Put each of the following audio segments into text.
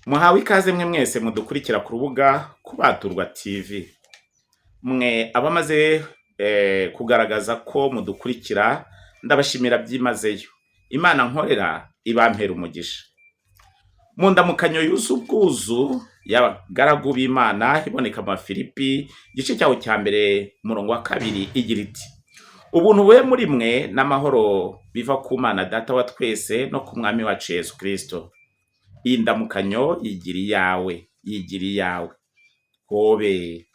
Muhawe ikaze mwe mwese mudukurikira ku rubuga Kubaturwa TV. Mwe abamaze kugaragaza ko mudukurikira ndabashimira byimazeyo. Imana nkorera ibampera umugisha. Mu ndamukanyo y'ubwuzu y'abagaragu b'Imana iboneka mu Filipi igice cyaho cya mbere umurongo wa 2 igira iti: ubuntu bube muri mwe n'amahoro biva ku Mana Data wa twese no ku Mwami wacu Yesu Kristo. Iyi ndamukanyo yigira iyawe hobe.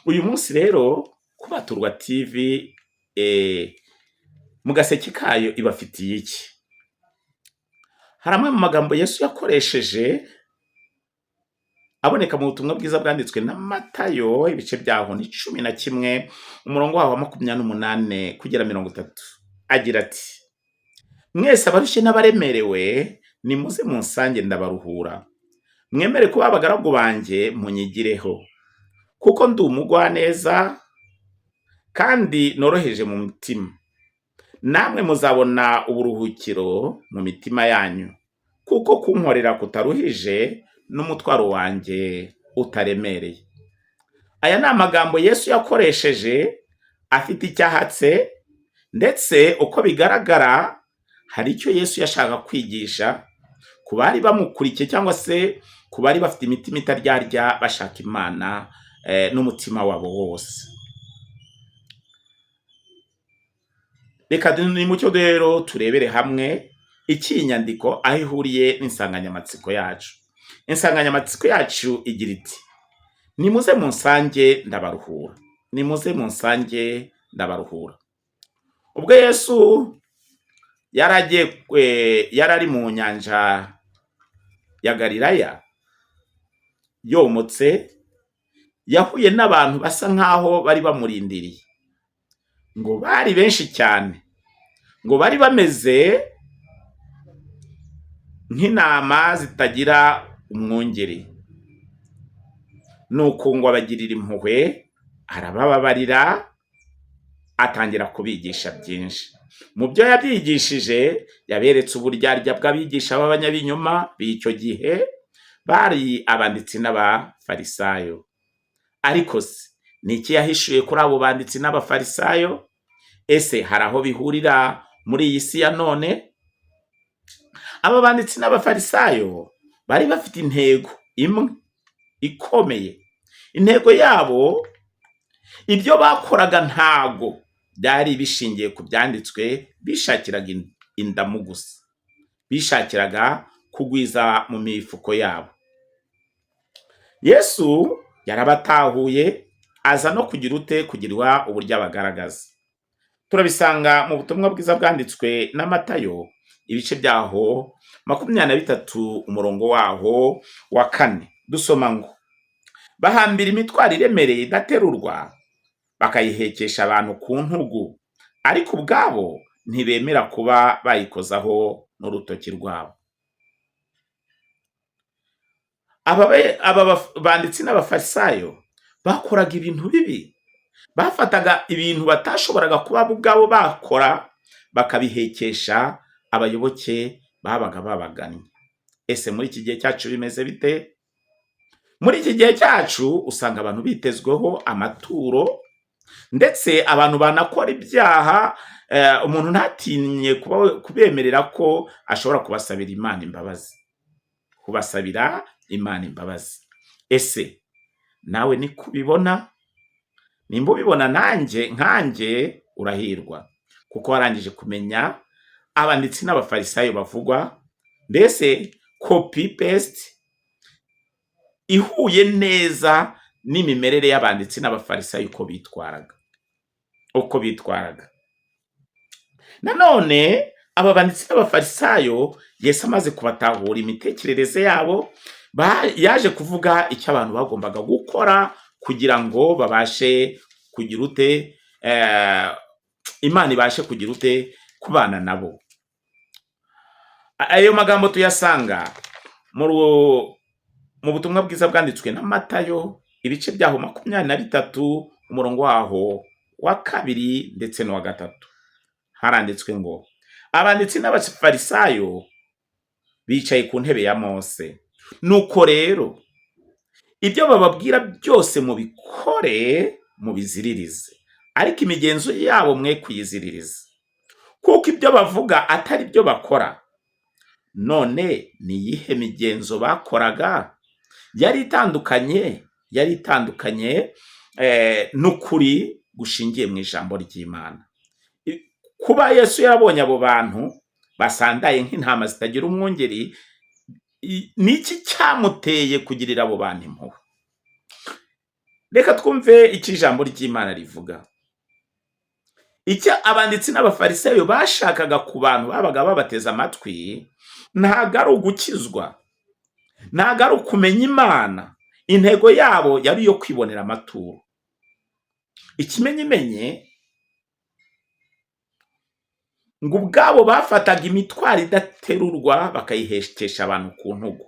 Uyu munsi rero Kubaturwa TV mu gaseke kayo ibafitiye iki? Hari amwe mu magambo Yesu yakoresheje aboneka mu butumwa bwiza bwanditswe na Matayo ibice byaho ni 11 umurongo waho wa 28 kugera 30. Agira ati: mwese abarushye n'abaremerewe nimuze munsange ndabaruhura, mwemere kuba abagaragu banje munyigireho, kuko ndi umugwaneza kandi noroheje mu mutima, namwe muzabona uburuhukiro mu mitima yanyu, kuko kunkorera kutaruhije n'umutwaro wanje utaremereye. Aya ni amagambo Yesu yakoresheje afite icyahatse, ndetse uko bigaragara hari icyo Yesu yashaka kwigisha ku bari bamukurikiye cyangwa se ku bari bafite imitima itaryarya bashaka Imana n'umutima wabo wose. Reka ni mucyo rero turebere hamwe iki nyandiko aho ihuriye n'insanganyamatsiko yacu. Insanganyamatsiko yacu igira iti: nimuze munsange ndabaruhura. Nimuze munsange ndabaruhura. Ubwo Yesu yarari mu nyanja ya Galilaya yomotse, yahuye n'abantu basa nkaho bari bamurindiriye, ngo bari benshi cyane, ngo bari bameze nk'intama zitagira umwungeri. Nuko ngo abagirira impuhwe, arabababarira, atangira kubigisha byinshi. Mu byo yabyigishije yaberetse uburyarya bw'abigisha b'abanyabinyoma b'icyo gihe bari abanditsi n'abafarisayo. Ariko se ni iki yahishuye kuri abo banditsi n'abafarisayo? Ese hari aho bihurira muri iyi si ya none? Aba banditsi n'abafarisayo bari bafite intego imwe ikomeye. Intego yabo, ibyo bakoraga ntago byari bishingiye ku byanditswe, bishakiraga indamu gusa, bishakiraga kugwiza mu mifuko yabo. Yesu yarabatahuye, aza no kugirirwa uburyo abagaragaza. Turabisanga mu butumwa bwiza bwanditswe na Matayo ibice byaho 23 umurongo waho wa 4. Dusoma ngo: bahambira imitwaro iremereye idaterurwa, bakayihekesha abantu ku ntugu, ariko ubwabo ntibemera kuba bayikozaho n'urutoki rwabo. Aba banditsi n'abafarisayo bakoraga ibintu bibi. Bafataga ibintu batashoboraga kuba ubwabo bakora, bakabihekesha abayoboke babaga babagannye. Ese muri iki gihe cyacu bimeze bite? Muri iki gihe cyacu usanga abantu bitezweho amaturo, ndetse abantu banakora ibyaha, umuntu ntatinye kubemerera ko ashobora kubasabira Imana imbabazi. Kubasabira Imana imbabazi. Ese nawe ni kubibona? Nimba ubibona nkanjye urahirwa, kuko warangije kumenya abanditsi n'abafarisayo bavugwa, mbese copy paste ihuye neza n'imimerere y'abanditsi n'abafarisayo uko bitwaraga. Nanone aba banditsi n'abafarisayo Yesu amaze kubatahura imitekerereze yabo, yaje kuvuga icyo abantu bagombaga gukora kugira ngo babashe kugira ute, Imana ibashe kugira ute kubana nabo. Ayo magambo tuyasanga mu butumwa bwiza bwanditswe na Matayo ibice byaho 23 umurongo waho wa 2 ndetse no wa 3. Haranditswe ngo: abanditsi n'abafarisayo bicaye ku ntebe ya Mose, nuko rero ibyo bababwira byose mubikore mubiziririze, ariko imigenzo yabo mwe kuyiziririza, kuko ibyo bavuga atari byo bakora. None ni iyihe migenzo bakoraga yari itandukanye n'ukuri gushingiye mu ijambo ry'Imana. Kuba Yesu yarabonye abo bantu basandaye nk'intama zitagira umwungeri, niki cyamuteye kugirira abo bantu impuhwe? Reka twumve icyo ijambo ry'Imana rivuga. Icyo abanditsi n'abafarisayo bashakaga ku bantu babaga babateze amatwi ntago ari ugukizwa, ntago ari ukumenya Imana. Intego yabo yari iyo kwibonera amaturo. Ikimenyimenye ngo ubwabo bafataga imitwaro idaterurwa bakayihekesha abantu ku ntugu.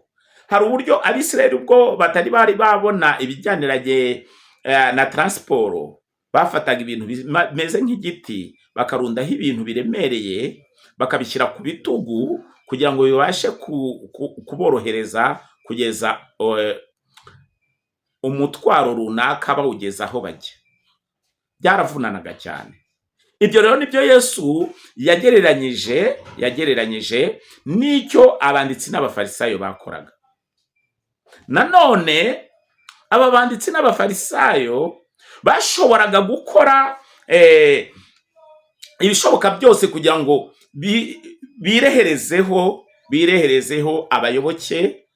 Hari uburyo Abisirayeli ubwo batari bari babona ibijyaniranye na transport, bafataga ibintu bimeze nk'igiti bakarundaho ibintu biremereye bakabishyira ku bitugu kugira ngo bibashe kuborohereza kugeza umutwaro runaka bawugeza aho bajya. Byaravunanaga cyane. Ibyo rero nibyo Yesu yagereranyije n'icyo abanditsi n'abafarisayo bakoraga. Nanone aba banditsi n'abafarisayo bashoboraga gukora ibishoboka byose kugira ngo bireherezeho abayoboke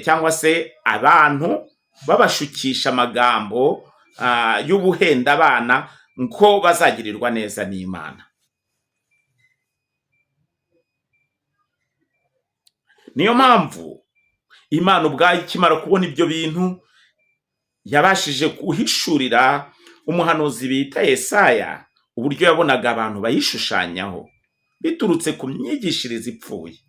cyangwa se abantu, babashukisha amagambo y'ubuhenda abana ko bazagirirwa neza n'Imana. Niyo mpamvu Imana ubwayo ikimara kubona ibyo bintu yabashije guhishurira umuhanuzi bita Yesaya uburyo yabonaga abantu bayishushanyaho biturutse ku myigishirize ipfuye.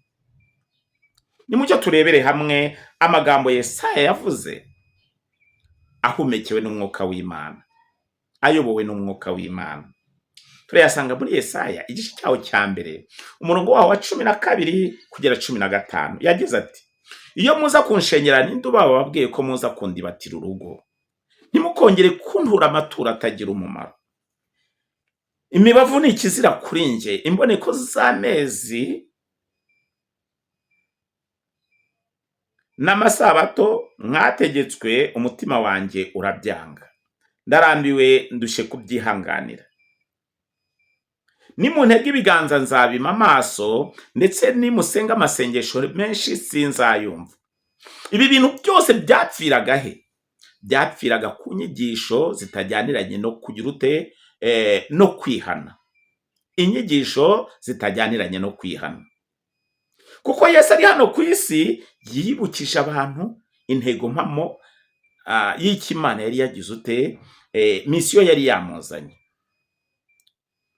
Nimucyo turebere hamwe amagambo Yesaya yavuze ahumekewe n'umwuka w'Imana, ayobowe n'umwuka w'Imana. Turayasanga muri Yesaya igice cyaho cya mbere umurongo waho wa 12 kugera 15. Yagize ati: iyo muza kunshenyera ninde bababwiye ko muza kundibatira urugo? Ntimukongere kuntura amaturo atagira umumaro. Imibavu ni ikizira kuri nge, imboneko z'amezi n'amasabato mwategetswe umutima wanjye urabyanga. Ndarambiwe ndushe kubyihanganira. Nimuntege ibiganza nzabima amaso, ndetse nimusenga amasengesho menshi sinzayumva. Ibi bintu byose byapfiraga he? Byapfiraga ku nyigisho zitajyaniranye no kugira ute no kwihana. Inyigisho zitajyaniranye no kwihana. Kuko Yesu ari hano ku isi yibukije abantu intego mpamo y'Imana yari yagize ute misiyo yari yamuzanye.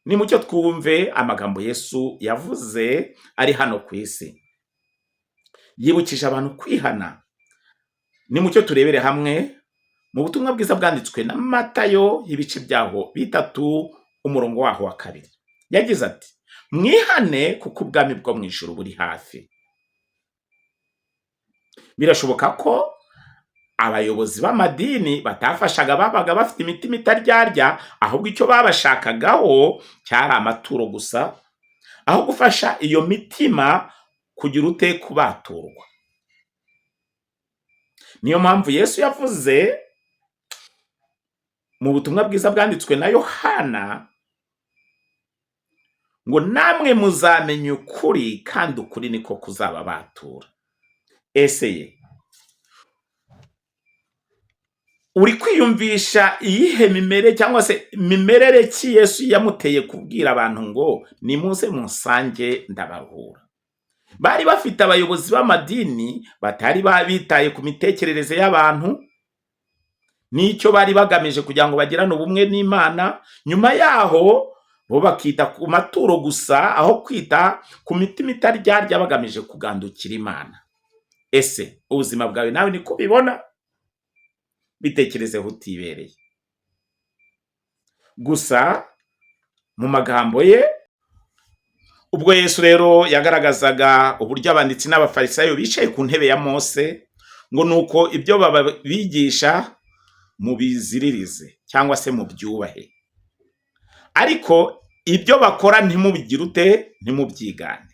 Nimucyo twumve amagambo Yesu yavuze ari hano ku isi. Yibukije abantu kwihana. Nimucyo turebere hamwe mu butumwa bwiza bwanditswe na Matayo ibice byaho 3 umurongo waho wa 2. Yagize ati: mwihane kuko ubwami bwo mu ijuru buri hafi. Birashoboka ko abayobozi b'amadini batafashaga babaga bafite imitima itaryarya, ahubwo icyo babashakagaho cyari amaturo gusa, aho gufasha iyo mitima kugira ute kubaturwa. Niyo mpamvu Yesu yavuze mu butumwa bwiza bwanditswe na Yohana ngo namwe muzamenya ukuri kandi ukuri niko kuzababatura. Ese uri kwiyumvisha iyihe mimere cyangwa se mimerere ki Yesu yamuteye kubwira abantu ngo nimuze musange ndabaruhura? Bari bafite abayobozi b'amadini batari bitaye ku mitekerereze y'abantu, nicyo bari bagamije kugira ngo bagirane ubumwe n'Imana. Nyuma yaho bo bakita ku maturo gusa, aho kwita ku mitima itaryarya bagamije kugandukira Imana. Ese ubuzima bwawe nawe niko bibona? Bitekerezeho utibereye. Gusa mu magambo ye ubwo Yesu rero yagaragazaga uburyo abanditsi n'abafarisayo bicaye ku ntebe ya Mose, ngo nuko ibyo bigisha mubiziririze cyangwa se mubyubahe, ariko ibyo bakora ntimubigire ute, ntimubyigane,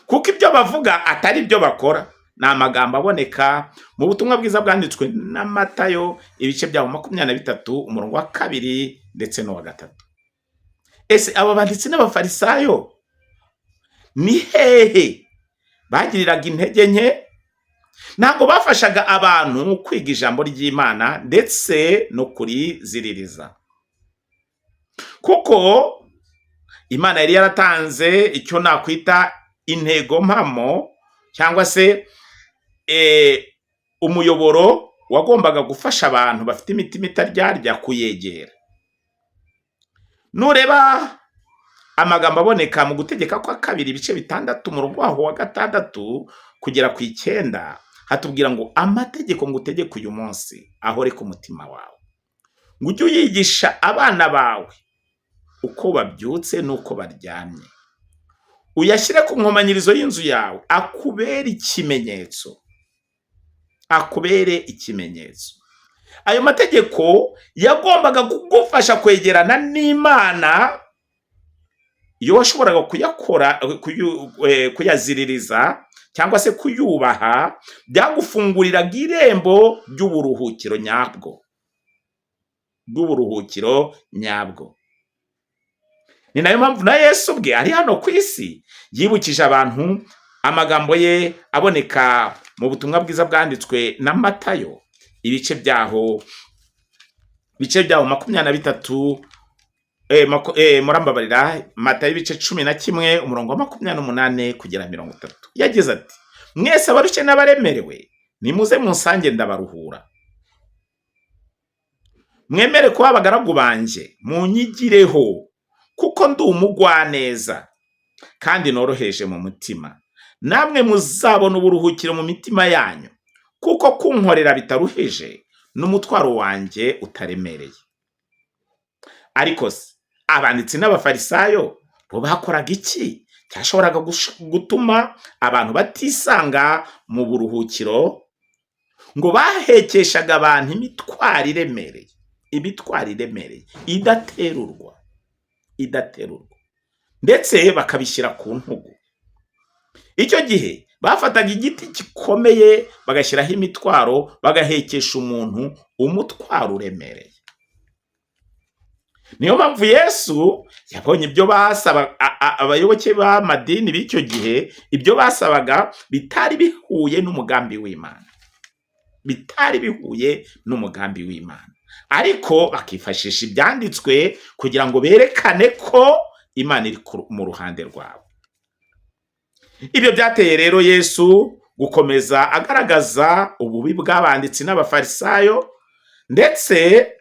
kuko ibyo bavuga atari ibyo bakora. Ni amagambo aboneka mu butumwa bwiza bwanditswe na Matayo, ibice byaho 23 umurongo wa 2 ndetse no wa 3. Ese aba banditsi n'abafarisayo ni hehe bagiriraga intege nke? Ntabwo bafashaga abantu kwiga ijambo ry'Imana ndetse no kuriziririza, kuko Imana yari yaratanze icyo nakwita intego mpamo cyangwa se umuyoboro wagombaga gufasha abantu bafite imitima itaryarya kuyegera. Nureba amagambo aboneka mu gutegeka kwa 2 ibice 6 umurongo waho wa 6 kugera ku 9, hatubwira ngo amategeko ngutegeka uyu munsi ahore ku mutima wawe, ngo ujye uyigisha abana bawe uko babyutse nuko baryamye, uyashyire ku nkomanyirizo y'inzu yawe, akubere ikimenyetso, akubere ikimenyetso. Ayo mategeko yagombaga kugufasha kwegerana n'Imana. Iyo washoboraga kuyakora, kuyaziririza cyangwa se kuyubaha, byagufunguriraga irembo ry'uburuhukiro nyabwo. Ni nayo mpamvu na Yesu bwe ari hano ku isi yibukije abantu amagambo ye aboneka mu butumwa bwiza bwanditswe na Matayo, ibice byaho 23, murambabarira, Matayo ibice 11 umurongo wa 28 kugera 30. Yagize ati, mwese abarushye n'abaremerewe nimuze munsange ndabaruhura, mwemere kuba abagaragu banje, munyigireho, kuko ndi umugwaneza kandi noroheje mu mutima, namwe muzabona uburuhukiro mu mitima yanyu, kuko kunkorera bitaruhije n'umutwaro wanjye utaremereye. Ariko se abanditsi n'abafarisayo bo bakoraga iki cyashoboraga gutuma abantu batisanga mu buruhukiro? Ngo bahekeshaga abantu imitwaro iremereye idaterurwa, ndetse bakabishyira ku ntugu. Icyo gihe bafataga igiti gikomeye bagashyiraho imitwaro, bagahekesha umuntu umutwaro uremereye. Niyo mpamvu Yesu yabonye ibyo basaba abayoboke b'amadini b'icyo gihe, ibyo basabaga bitari bihuye n'umugambi w'Imana, ariko bakifashisha ibyanditswe kugira ngo berekane ko Imana iri mu ruhande rwabo. Ibyo byateye rero Yesu gukomeza agaragaza ububi bw'abanditsi n'abafarisayo, ndetse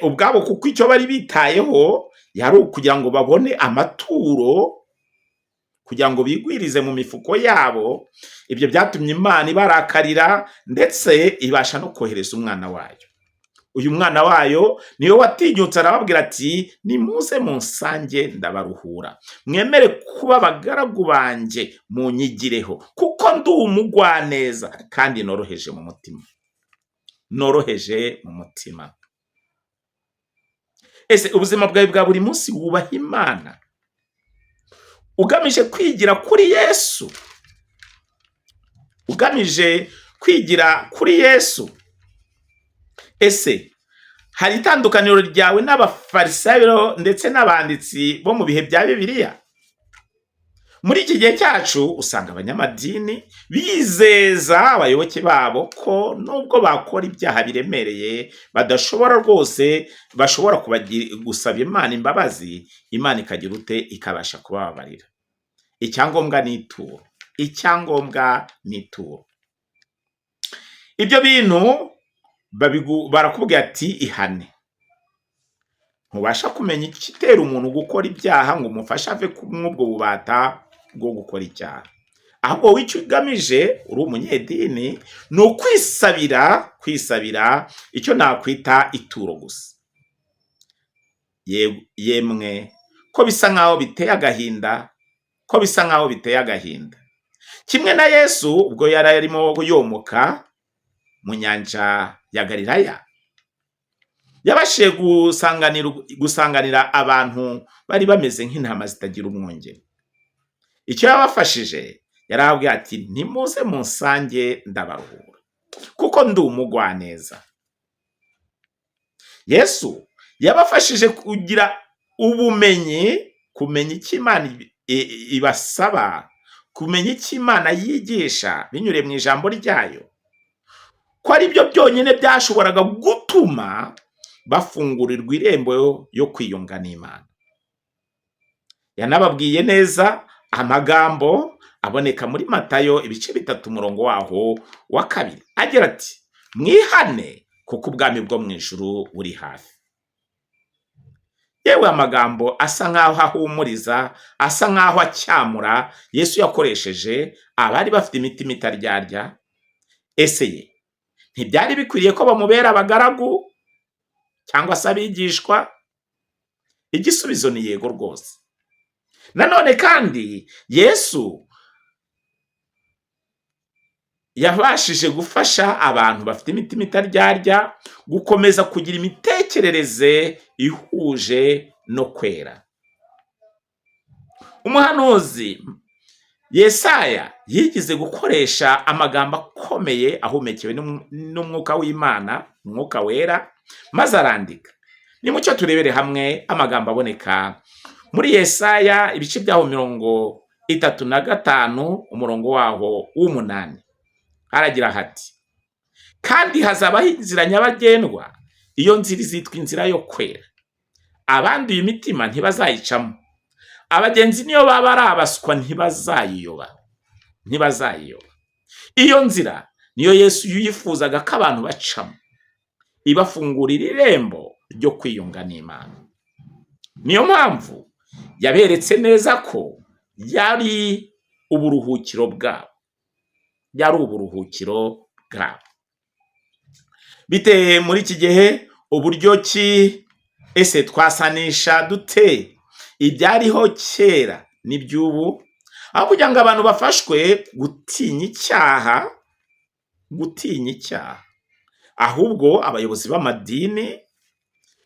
ubwabo, kuko icyo bari bitayeho yari ukugira ngo babone amaturo, kugira ngo bigwirize mu mifuko yabo. Ibyo byatumye Imana ibarakarira, ndetse ibasha no kohereza umwana wayo. Uyu mwana wayo niyo watinyutse arababwira ati, nimuze munsange ndabaruhura, mwemere kuba abagaragu banje, munyigireho, kuko ndi umugwaneza kandi noroheje mu mutima. Ese ubuzima bwawe bwa buri munsi wubaha Imana ugamije kwigira kuri Yesu? Ese hari itandukaniro ryawe n'abafarisayo ndetse n'abanditsi bo mu bihe bya Bibiliya? Muri iki gihe cyacu usanga abanyamadini bizeza abayoboke babo ko nubwo bakora ibyaha biremereye bashobora gusaba Imana imbabazi, Imana ikagira ute, ikabasha kubabarira. Icyangombwa ni ituro. Ibyo bintu barakubwira ati ihane. Ntubasha kumenya ikitera umuntu gukora ibyaha ngo umufashe ave kumwubwo bubata bwo gukora icyaha, ahubwo wicyo ugamije uri umunyedini ni ukwisabira icyo nakwita ituro gusa. Yemwe ko bisa nk'aho biteye agahinda, ko bisa nk'aho biteye agahinda. Kimwe na Yesu ubwo yari arimo yomoka mu nyanja ya Galilaya, yabashije gusanganira abantu bari bameze nk'intama zitagira umwungeri. Icyo yabafashije, yarababwiye ati nimuze munsange ndabaruhura, kuko ndi umugwaneza. Yesu yabafashije kugira ubumenyi, kumenya icyo Imana ibasaba, kumenya icyo Imana yigisha binyuriye mu ijambo ryayo, ko ari byo byonyine byashoboraga gutuma bafungurirwa irembo yo kwiyunga n'Imana. Yanababwiye neza amagambo aboneka muri Matayo ibice 3 umurongo waho wa 2, agira ati mwihane kuko ubwami bwo mu ijuru buri hafi. Yewe amagambo asa nk'aho ahumuriza, asa nk'aho acyamura Yesu yakoresheje abari bafite imitima itaryarya. Ese ye ntibyari bikwiriye ko bamubera abagaragu cyangwa se abigishwa? Igisubizo ni yego rwose. Nanone kandi Yesu yabashije gufasha abantu bafite imitima itaryarya gukomeza kugira imitekerereze ihuje no kwera. Umuhanuzi Yesaya yigize gukoresha amagambo akomeye ahumekewe n'umwuka w'Imana, umwuka wera, maze arandika. Nimucyo turebere hamwe amagambo aboneka muri Yesaya ibice byaho 35 umurongo waho w'8. Haragira hati kandi hazabaho inzira nyabagendwa, iyo nzira izitwa inzira yo kwera, abanduye imitima ntibazayicamo, abagenzi niyo baba ari abaswa ntibazayiyoba. Iyo nzira niyo Yesu yifuzaga ko abantu bacamo, ibafungurira irembo ryo kwiyunga n'Imana. Niyo mpamvu yaberetse neza ko yari uburuhukiro bwabo. Bite muri iki gihe uburyo ki ese twasanisha dute ibyariho kera n'iby'ubu, aho kugira ngo abantu bafashwe gutinya icyaha, ahubwo abayobozi b'amadini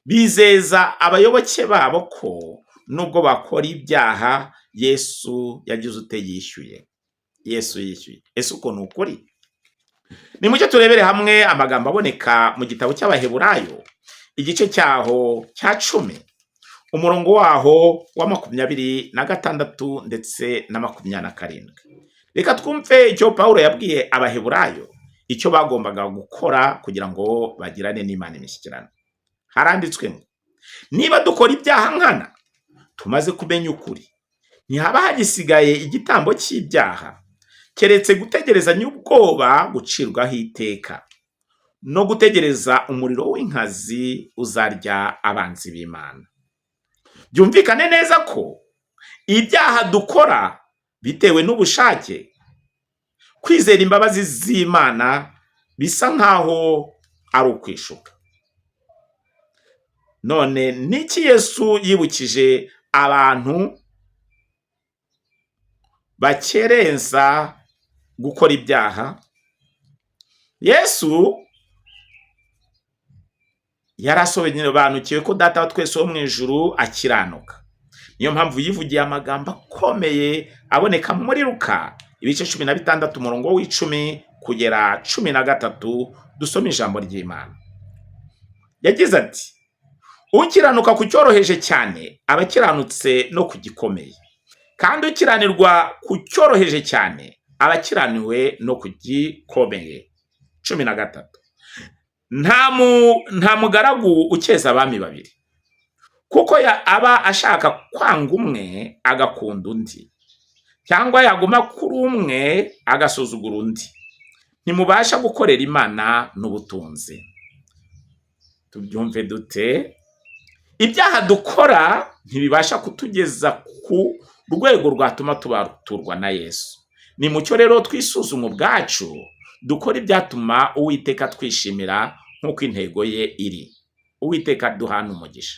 bizeza abayoboke babo ko nubwo bakora ibyaha Yesu yagize ute yishyuye. Yesu yishyuye. Ese uko ni ukuri? Nimucyo turebere hamwe amagambo aboneka mu gitabo cy'Abaheburayo igice cyaho cya 10 umurongo waho wa 26 ndetse na 27. Reka twumve icyo Pawulo yabwiye Abaheburayo, icyo bagombaga gukora kugira ngo bagirane n'Imana imishyikirano. Haranditswe ngo niba dukora ibyaha nkana tumaze kumenya ukuri, ntihaba hagisigaye igitambo cy'ibyaha keretse gutegerezanya ubwoba gucirwaho iteka no gutegereza umuriro w'inkazi uzarya abanzi b'Imana. Byumvikane neza ko ibyaha dukora bitewe n'ubushake, kwizera imbabazi z'Imana bisa nkaho ari ukwishuka. None niki Yesu yibukije abantu bakerenza gukora ibyaha? Yesu yarasobanukiwe ko Data wa twese wo mu ijuru akiranuka. Niyo mpamvu yivugiye amagambo akomeye aboneka muri Luka ibice 16 umurongo w'10 kugera 13. Dusome ijambo ry'Imana. Yagize ati ukiranuka ku cyoroheje cyane abakiranutse no ku gikomeye, kandi ukiranirwa ku cyoroheje cyane abakiraniwe no ku gikomeye. 13. Nta mugaragu ukeza abami babiri, kuko aba ashaka kwanga umwe agakunda undi, cyangwa yaguma kuri umwe agasuzugura undi. Ntimubasha gukorera Imana n'ubutunzi. Tubyumve dute? Ibyaha dukora ntibibasha kutugeza ku rwego rwatuma tubaturwa na Yesu. Ni mucyo rero twisuzuma ubwacu, dukora ibyatuma Uwiteka twishimira nk'uko intego ye iri. Uwiteka duhana umugisha.